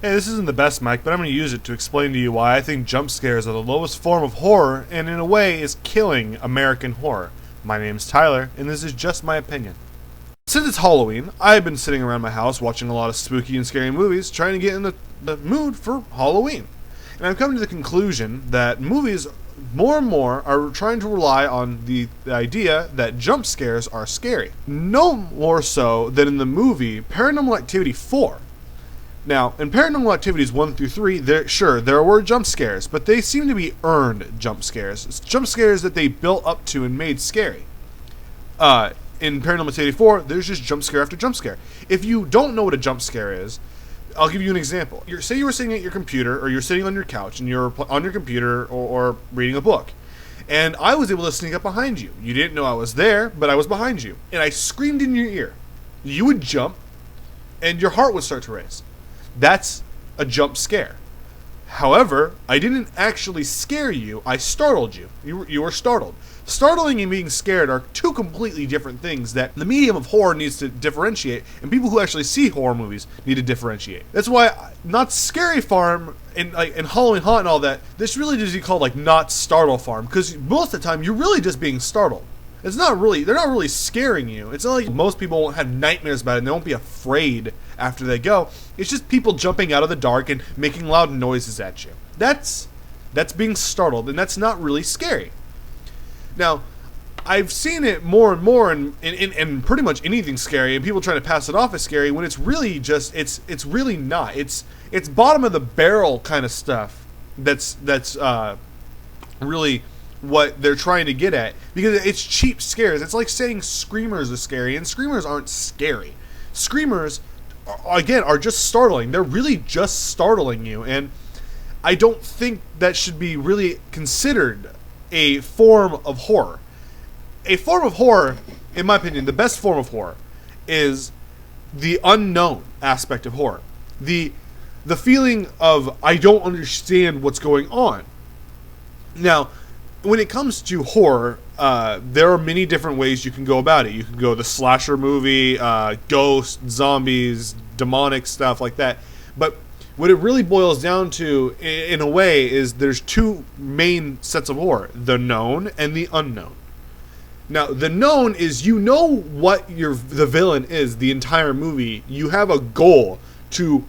Hey, this isn't the best mic, but I'm going to use it to explain to you why I think jump scares are the lowest form of horror and in a way is killing American horror. My name's Tyler, and this is just my opinion. Since it's Halloween, I've been sitting around my house watching a lot of spooky and scary movies, trying to get in the mood for Halloween. And I've come to the conclusion that movies more and more are trying to rely on the idea that jump scares are scary. No more so than in the movie Paranormal Activity 4. Now, in Paranormal Activities 1 through 3, there were jump scares, but they seem to be earned jump scares. It's jump scares that they built up to and made scary. In Paranormal Activity 4, there's just jump scare after jump scare. If you don't know what a jump scare is, I'll give you an example. Say you were sitting at your computer, or you're sitting on your couch, and you're on your computer or reading a book. And I was able to sneak up behind you. You didn't know I was there, but I was behind you. And I screamed in your ear. You would jump, and your heart would start to race. That's a jump scare. However, I didn't actually scare you, I startled you. You were startled. Startling and being scared are two completely different things that the medium of horror needs to differentiate, and people who actually see horror movies need to differentiate. That's why Not Scary Farm and Halloween Haunt and all that, this really needs to be called like Not Startle Farm, because most of the time you're really just being startled. They're not really scaring you. It's not like most people won't have nightmares about it and they won't be afraid after they go. It's just people jumping out of the dark and making loud noises at you. That's being startled, and that's not really scary. Now, I've seen it more and more in pretty much anything scary, and people trying to pass it off as scary when it's really just it's really not. It's bottom of the barrel kind of stuff that's really what they're trying to get at, because it's cheap scares. It's like saying screamers are scary, and screamers aren't scary. Screamers, again, are just startling. They're really just startling you, and I don't think that should be really considered a form of horror. A form of horror, in my opinion, the best form of horror is the unknown aspect of horror. The feeling of, I don't understand what's going on. Now, when it comes to horror, there are many different ways you can go about it. You can go the slasher movie, ghosts, zombies, demonic stuff like that. But what it really boils down to, in a way, is there's two main sets of horror: the known and the unknown. Now, the known is, you know what the villain is the entire movie. You have a goal to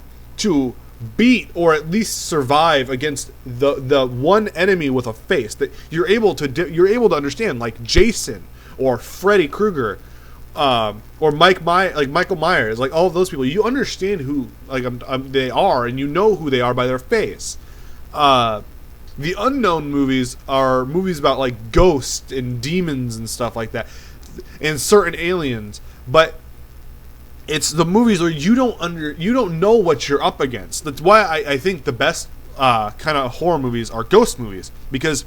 beat or at least survive against the one enemy with a face that you're able to understand, like Jason or Freddy Krueger, or Michael Myers, like all of those people. You understand who they are, and you know who they are by their face. The unknown movies are movies about like ghosts and demons and stuff like that, and certain aliens, but it's the movies where you don't know what you're up against. That's why I think the best kind of horror movies are ghost movies, because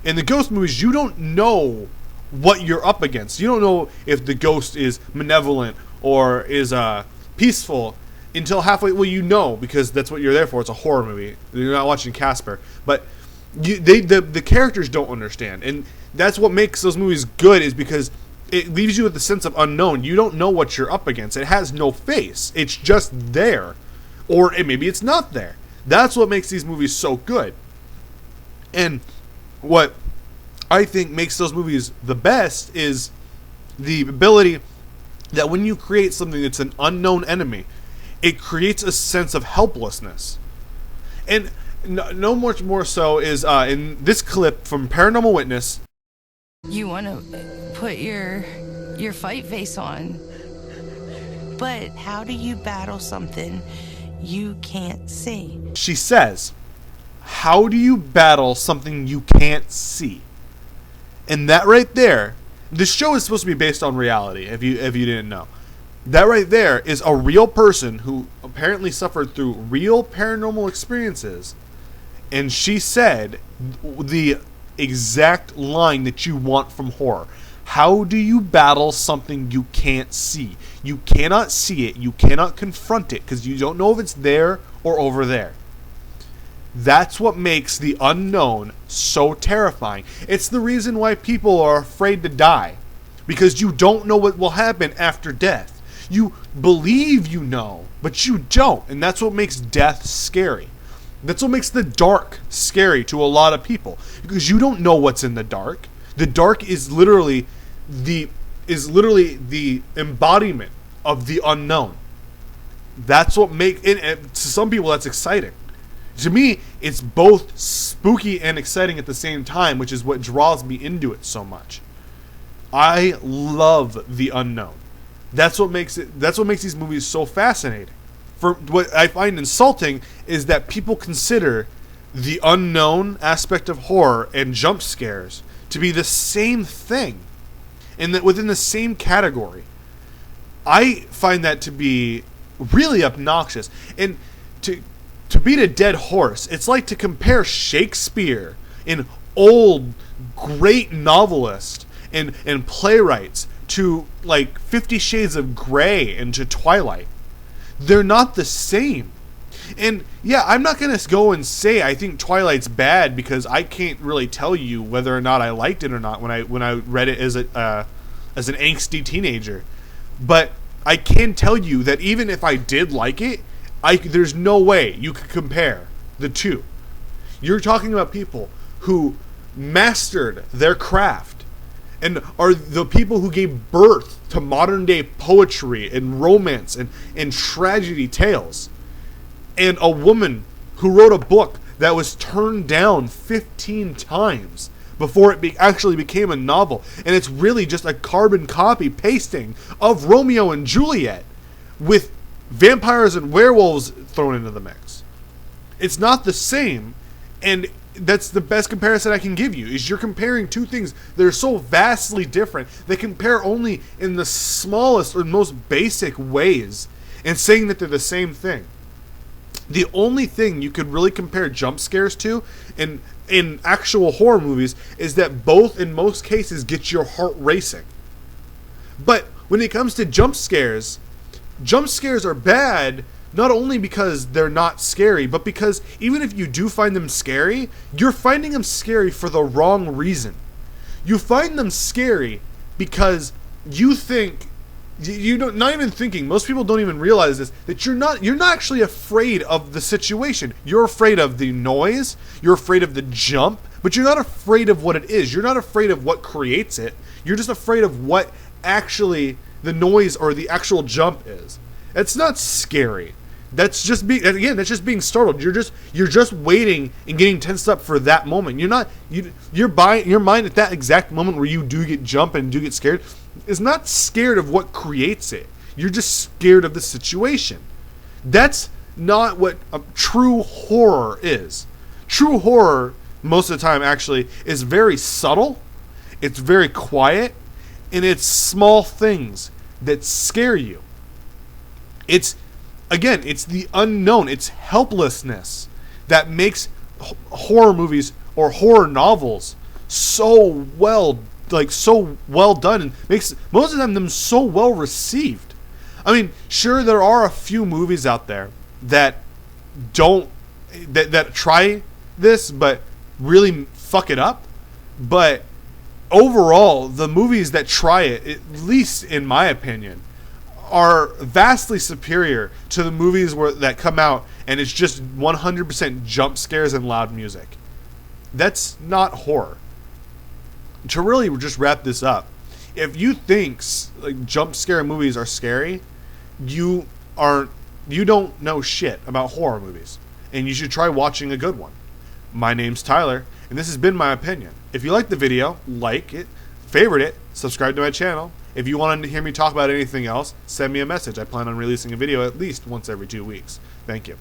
in the ghost movies you don't know what you're up against. You don't know if the ghost is malevolent or is peaceful until halfway. Well, you know, because that's what you're there for. It's a horror movie. You're not watching Casper, but the characters don't understand, and that's what makes those movies good, is because it leaves you with the sense of unknown. You don't know what you're up against. It has no face. It's just there. Or maybe it's not there. That's what makes these movies so good. And what I think makes those movies the best is the ability that when you create something that's an unknown enemy, it creates a sense of helplessness. And no much more so is in this clip from Paranormal Witness. You want to put your fight face on, but how do you battle something you can't see? She says, how do you battle something you can't see? And that right there, this show is supposed to be based on reality, if you didn't know. That right there is a real person who apparently suffered through real paranormal experiences, and she said the exact line that you want from horror. How do you battle something you can't see? You cannot see it. You cannot confront it because you don't know if it's there or over there. That's what makes the unknown so terrifying. It's the reason why people are afraid to die, because you don't know what will happen after death. You believe you know, but you don't, and that's what makes death scary. That's what makes the dark scary to a lot of people, because you don't know what's in the dark. The dark is literally the embodiment of the unknown. That's what makes it. To some people, that's exciting. To me, it's both spooky and exciting at the same time, which is what draws me into it so much. I love the unknown. That's what makes these movies so fascinating. For what I find insulting is that people consider the unknown aspect of horror and jump scares to be the same thing, and that within the same category. I find that to be really obnoxious. And to beat a dead horse, it's like to compare Shakespeare, an old great novelist and playwrights, to like 50 Shades of Grey and to Twilight. They're not the same. And yeah, I'm not going to go and say I think Twilight's bad, because I can't really tell you whether or not I liked it or not when I read it as an angsty teenager. But I can tell you that even if I did like it, there's no way you could compare the two. You're talking about people who mastered their craft and are the people who gave birth to modern day poetry and romance and tragedy tales. And a woman who wrote a book that was turned down 15 times before it actually became a novel. And it's really just a carbon copy pasting of Romeo and Juliet with vampires and werewolves thrown into the mix. It's not the same, and that's the best comparison I can give you, is you're comparing two things that are so vastly different. They compare only in the smallest or most basic ways and saying that they're the same thing. The only thing you could really compare jump scares to in actual horror movies is that both, in most cases, get your heart racing. But when it comes to jump scares are bad not only because they're not scary, but because even if you do find them scary, you're finding them scary for the wrong reason. You find them scary because you think, not even thinking, most people don't even realize this, that you're not actually afraid of the situation. You're afraid of the noise, you're afraid of the jump, but you're not afraid of what it is. You're not afraid of what creates it. You're just afraid of what actually the noise or the actual jump is. It's not scary. That's just being startled. You're just waiting and getting tensed up for that moment. Your mind at that exact moment where you do get jumped and do get scared is not scared of what creates it. You're just scared of the situation. That's not what true horror is. True horror, most of the time, actually, is very subtle. It's very quiet, and it's small things that scare you. It's the unknown. It's helplessness that makes horror movies or horror novels so well done, and makes most of them so well received. I mean, sure, there are a few movies out there that try this but really fuck it up. But overall, the movies that try it, at least in my opinion, are vastly superior to the movies that come out and it's just 100% jump scares and loud music. That's not horror. To really just wrap this up, if you think like jump scare movies are scary, you don't know shit about horror movies, and you should try watching a good one. My name's Tyler, and this has been my opinion. If you liked the video, like it, favorite it, subscribe to my channel. If you wanted to hear me talk about anything else, send me a message. I plan on releasing a video at least once every 2 weeks. Thank you.